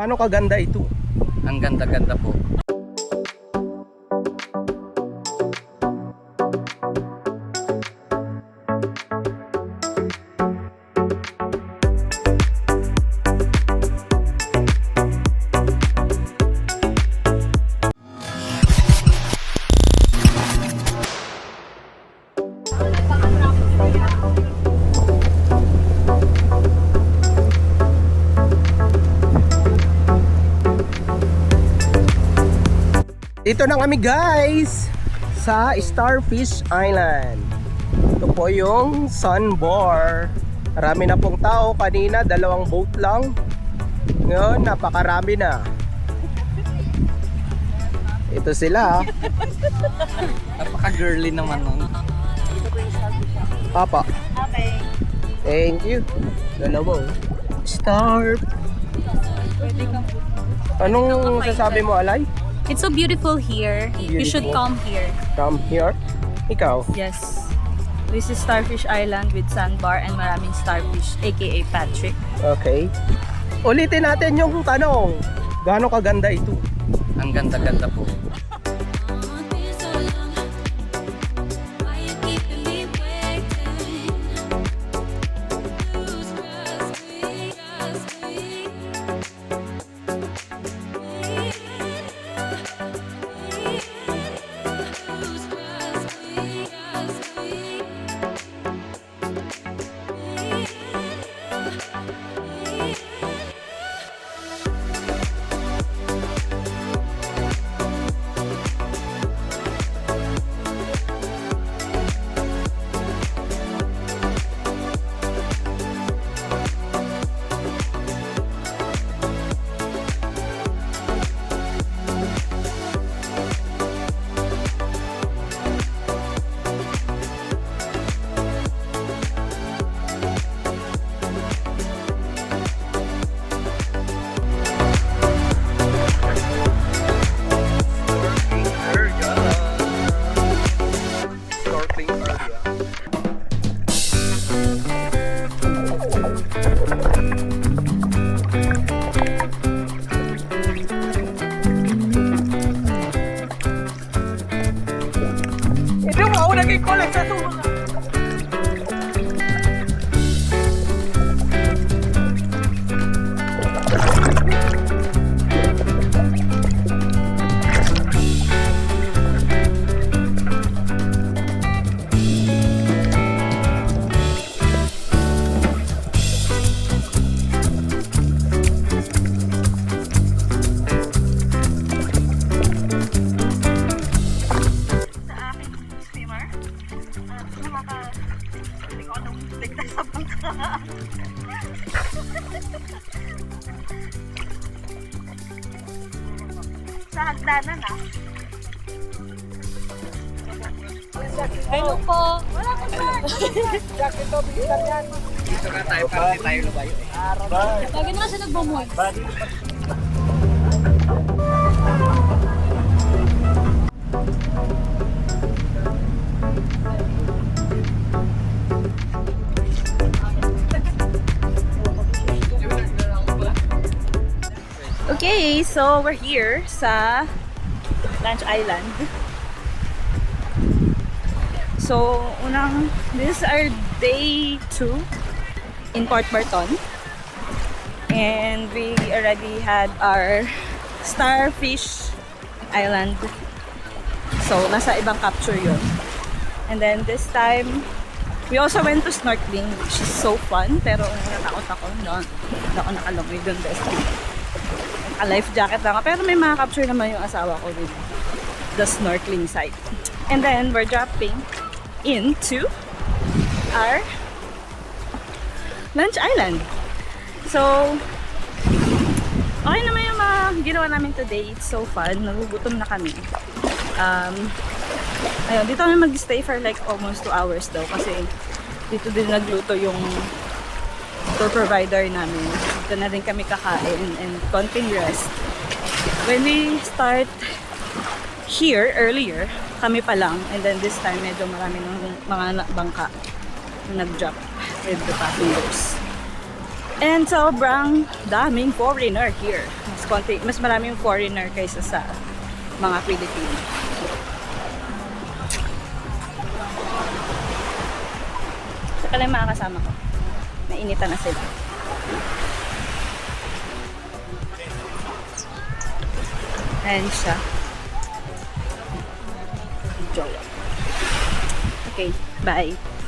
Gaano kaganda ito? Ang ganda-ganda po. Dito na kami guys sa Starfish Island. Ito po yung Sandbar. Marami na pong tao. Kanina 2 boat lang. Ngayon napakarami na. Ito sila. Napaka-girly naman nun. Papa. Okay. Thank you. Dalawa. Star. Anong sasabi mo, Alay? It's so beautiful here. You should Beautiful. come here. Come here. Ikaw. Yes. This is Starfish Island with sandbar and maraming starfish, aka Patrick. Okay. Ulitin natin yung tanong. Gaano kaganda ito? Ang ganda-ganda po. Ito mo, nag-collect sa tuwa. Sa hagdanan Hello po. Wala ko ba? Dito na tayo para di tayo lumayo eh. Lagi na kasi nagbamoy. Okay, so we're here sa Lunch Island. So, this is our day 2 in Port Barton. And we already had our Starfish Island. So, nasa ibang capture yun. And then this time, we also went to snorkeling, which is so fun. Pero natakot ako. No, hindi ako nakalangoy dun this time. A life jacket lang. Pero may mga capture naman yung asawa ko with the snorkeling site. And then, we're dropping into our Lunch Island. So, okay naman yung mga ginawa namin today. It's so fun. Nagugutom na kami. Ayun, dito kami mag-stay for like almost 2 hours daw. Kasi dito din nagluto yung tour provider namin. Dito na rin kami kakain and konting rest. When we start here earlier, kami pa lang, and then this time medyo marami ng mga bangka na nag-drop with the passengers. And sobrang daming foreigner here. Mas maraming foreigner kaysa sa mga Pilipino. Saka lang mga kasama ko. Nainitan na sila. Ayan siya. Jowa. Okay, bye.